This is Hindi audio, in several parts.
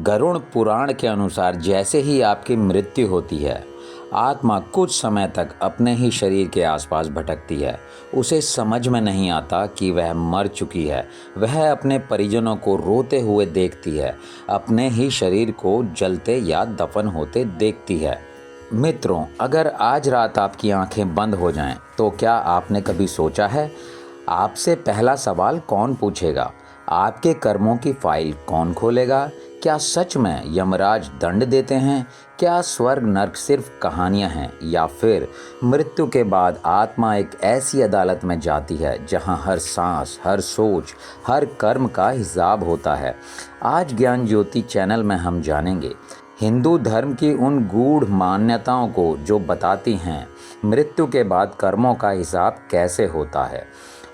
गरुड़ पुराण के अनुसार जैसे ही आपकी मृत्यु होती है, आत्मा कुछ समय तक अपने ही शरीर के आसपास भटकती है। उसे समझ में नहीं आता कि वह मर चुकी है। वह अपने परिजनों को रोते हुए देखती है, अपने ही शरीर को जलते या दफन होते देखती है। मित्रों, अगर आज रात आपकी आंखें बंद हो जाएं, तो क्या आपने कभी सोचा है, आपसे पहला सवाल कौन पूछेगा? आपके कर्मों की फाइल कौन खोलेगा? क्या सच में यमराज दंड देते हैं? क्या स्वर्ग नर्क सिर्फ कहानियां हैं, या फिर मृत्यु के बाद आत्मा एक ऐसी अदालत में जाती है जहां हर सांस, हर सोच, हर कर्म का हिसाब होता है? आज ज्ञान ज्योति चैनल में हम जानेंगे हिंदू धर्म की उन गूढ़ मान्यताओं को जो बताती हैं मृत्यु के बाद कर्मों का हिसाब कैसे होता है,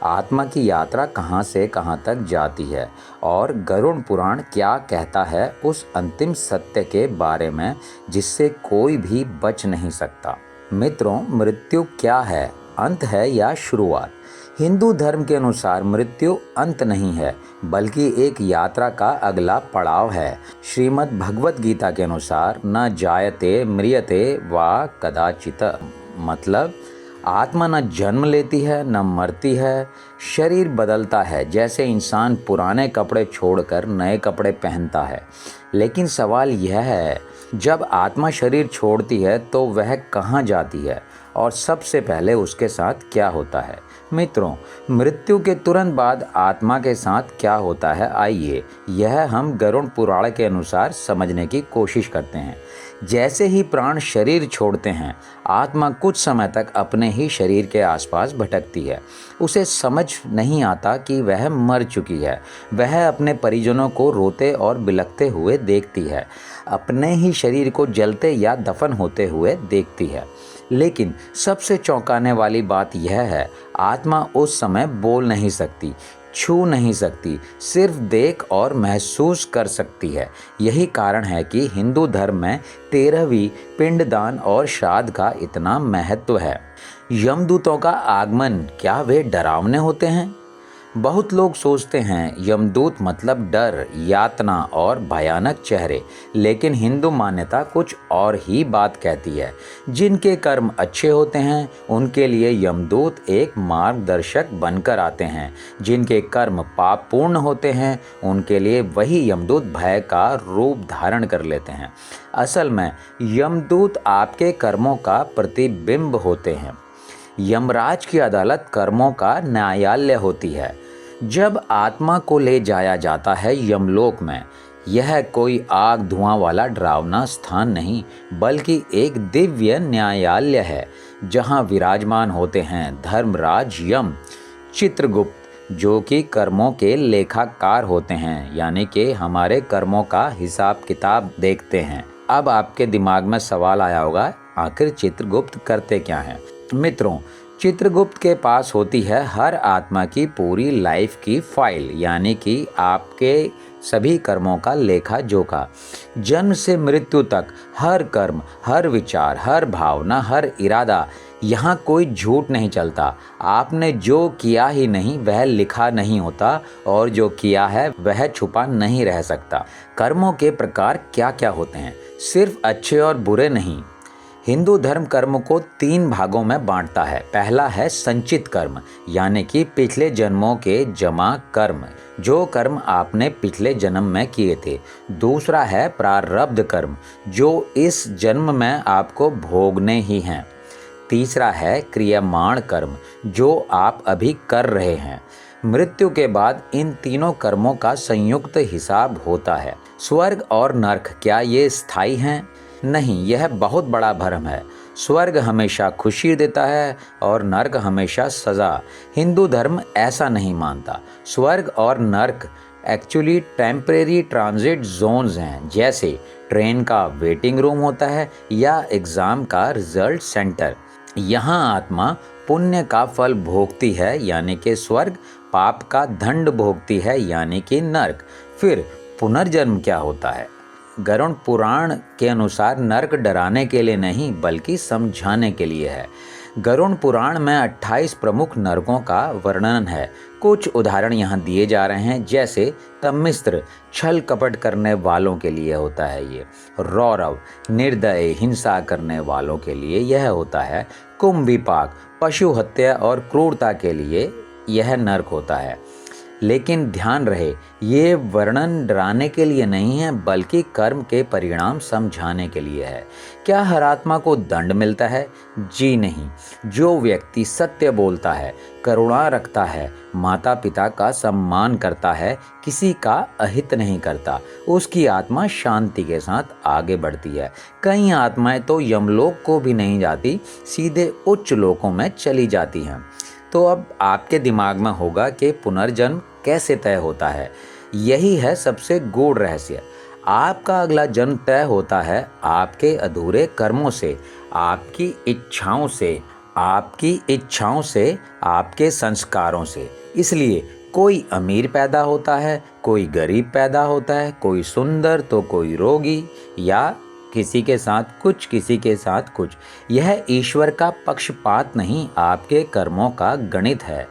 आत्मा की यात्रा कहाँ से कहाँ तक जाती है, और गरुड़ पुराण क्या कहता है उस अंतिम सत्य के बारे में जिससे कोई भी बच नहीं सकता। मित्रों, मृत्यु क्या है? अंत है या शुरुआत? हिंदू धर्म के अनुसार मृत्यु अंत नहीं है, बल्कि एक यात्रा का अगला पड़ाव है। श्रीमद् भगवत गीता के अनुसार न जायते म्रियते वा कदाचित, मतलब आत्मा न जन्म लेती है न मरती है, शरीर बदलता है जैसे इंसान पुराने कपड़े छोड़कर नए कपड़े पहनता है। लेकिन सवाल यह है, जब आत्मा शरीर छोड़ती है तो वह कहाँ जाती है, और सबसे पहले उसके साथ क्या होता है? मित्रों, मृत्यु के तुरंत बाद आत्मा के साथ क्या होता है, आइए यह हम गरुड़ पुराण के अनुसार समझने की कोशिश करते हैं। जैसे ही प्राण शरीर छोड़ते हैं, आत्मा कुछ समय तक अपने ही शरीर के आसपास भटकती है। उसे समझ नहीं आता कि वह मर चुकी है। वह अपने परिजनों को रोते और बिलखते हुए देखती है, अपने ही शरीर को जलते या दफन होते हुए देखती है। लेकिन सबसे चौंकाने वाली बात यह है, आत्मा उस समय बोल नहीं सकती, छू नहीं सकती, सिर्फ देख और महसूस कर सकती है। यही कारण है कि हिंदू धर्म में 13वीं पिंडदान और श्राद्ध का इतना महत्व है। यमदूतों का आगमन, क्या वे डरावने होते हैं? बहुत लोग सोचते हैं यमदूत मतलब डर, यातना और भयानक चेहरे, लेकिन हिंदू मान्यता कुछ और ही बात कहती है। जिनके कर्म अच्छे होते हैं उनके लिए यमदूत एक मार्गदर्शक बनकर आते हैं। जिनके कर्म पापपूर्ण होते हैं उनके लिए वही यमदूत भय का रूप धारण कर लेते हैं। असल में यमदूत आपके कर्मों का प्रतिबिंब होते हैं। यमराज की अदालत कर्मों का न्यायालय होती है। जब आत्मा को ले जाया जाता है यमलोक में, यह कोई आग धुआं वाला डरावना स्थान नहीं, बल्कि एक दिव्य न्यायालय है जहां विराजमान होते हैं धर्मराज यम, चित्रगुप्त, जो कि कर्मों के लेखाकार होते हैं, यानी कि हमारे कर्मों का हिसाब किताब देखते हैं। अब आपके दिमाग में सवाल आया होगा, आखिर चित्रगुप्त करते क्या हैं? मित्रों, चित्रगुप्त के पास होती है हर आत्मा की पूरी लाइफ की फाइल, यानी कि आपके सभी कर्मों का लेखा जोखा। जन्म से मृत्यु तक हर कर्म, हर विचार, हर भावना, हर इरादा, यहाँ कोई झूठ नहीं चलता। आपने जो किया ही नहीं वह लिखा नहीं होता, और जो किया है वह छुपा नहीं रह सकता। कर्मों के प्रकार क्या क्या होते हैं? सिर्फ अच्छे और बुरे नहीं। हिंदू धर्म कर्म को 3 भागों में बांटता है। पहला है संचित कर्म, यानी कि पिछले जन्मों के जमा कर्म, जो कर्म आपने पिछले जन्म में किए थे। दूसरा है प्रारब्ध कर्म, जो इस जन्म में आपको भोगने ही हैं। तीसरा है क्रियमाण कर्म, जो आप अभी कर रहे हैं। मृत्यु के बाद इन तीनों कर्मों का संयुक्त हिसाब होता है। स्वर्ग और नरक, क्या ये स्थायी हैं? नहीं, यह बहुत बड़ा भ्रम है। स्वर्ग हमेशा खुशी देता है और नर्क हमेशा सज़ा। हिंदू धर्म ऐसा नहीं मानता। स्वर्ग और नर्क एक्चुअली टेम्परेरी ट्रांजिट जोन्स हैं, जैसे ट्रेन का वेटिंग रूम होता है या एग्ज़ाम का रिजल्ट सेंटर। यहाँ आत्मा पुण्य का फल भोगती है, यानी कि स्वर्ग, पाप का दंड भोगती है, यानी कि नर्क। फिर पुनर्जन्म क्या होता है? गरुड़ पुराण के अनुसार नर्क डराने के लिए नहीं, बल्कि समझाने के लिए है। गरुड़ पुराण में 28 प्रमुख नरकों का वर्णन है। कुछ उदाहरण यहाँ दिए जा रहे हैं, जैसे तमिस्र छल कपट करने वालों के लिए होता है ये, रौरव निर्दय हिंसा करने वालों के लिए यह होता है, कुंभीपाक पशु हत्या और क्रूरता के लिए यह नरक होता है। लेकिन ध्यान रहे, ये वर्णन डराने के लिए नहीं है, बल्कि कर्म के परिणाम समझाने के लिए है। क्या हर आत्मा को दंड मिलता है? जी नहीं। जो व्यक्ति सत्य बोलता है, करुणा रखता है, माता पिता का सम्मान करता है, किसी का अहित नहीं करता, उसकी आत्मा शांति के साथ आगे बढ़ती है। कई आत्माएं तो यमलोक को भी नहीं जाती, सीधे उच्च लोकों में चली जाती हैं। तो अब आपके दिमाग में होगा कि पुनर्जन्म कैसे तय होता है। यही है सबसे गूढ़ रहस्य। आपका अगला जन्म तय होता है आपके अधूरे कर्मों से, आपकी इच्छाओं से, आपके संस्कारों से। इसलिए कोई अमीर पैदा होता है, कोई गरीब पैदा होता है, कोई सुंदर तो कोई रोगी, या किसी के साथ कुछ, किसी के साथ कुछ। यह ईश्वर का पक्षपात नहीं, आपके कर्मों का गणित है।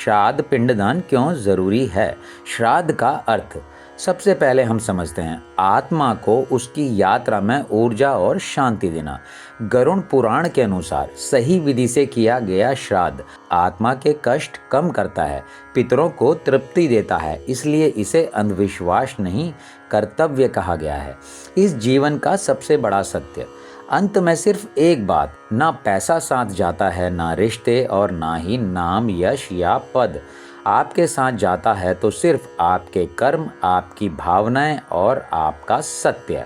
श्राद्ध पिंडदान क्यों जरूरी है? श्राद्ध का अर्थ सबसे पहले हम समझते हैं, आत्मा को उसकी यात्रा में ऊर्जा और शांति देना। गरुड़ पुराण के अनुसार सही विधि से किया गया श्राद्ध आत्मा के कष्ट कम करता है, पितरों को तृप्ति देता है। इसलिए इसे अंधविश्वास नहीं, कर्तव्य कहा गया है। इस जीवन का सबसे बड़ा सत्य। अंत में सिर्फ एक बात, ना पैसा साथ जाता है, ना रिश्ते, और ना ही नाम, यश या पद। आपके साथ जाता है तो सिर्फ आपके कर्म, आपकी भावनाएं और आपका सत्य।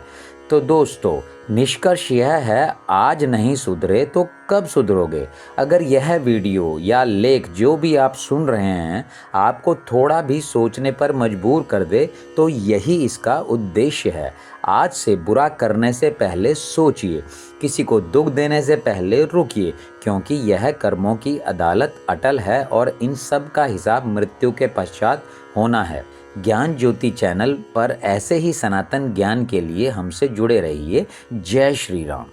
तो दोस्तों, निष्कर्ष यह है, आज नहीं सुधरे तो कब सुधरोगे? अगर यह वीडियो या लेख जो भी आप सुन रहे हैं आपको थोड़ा भी सोचने पर मजबूर कर दे, तो यही इसका उद्देश्य है। आज से बुरा करने से पहले सोचिए, किसी को दुख देने से पहले रुकिए, क्योंकि यह कर्मों की अदालत अटल है और इन सब का हिसाब मृत्यु के पश्चात होना है। ज्ञान ज्योति चैनल पर ऐसे ही सनातन ज्ञान के लिए हमसे जुड़े रहिए। जय श्री राम।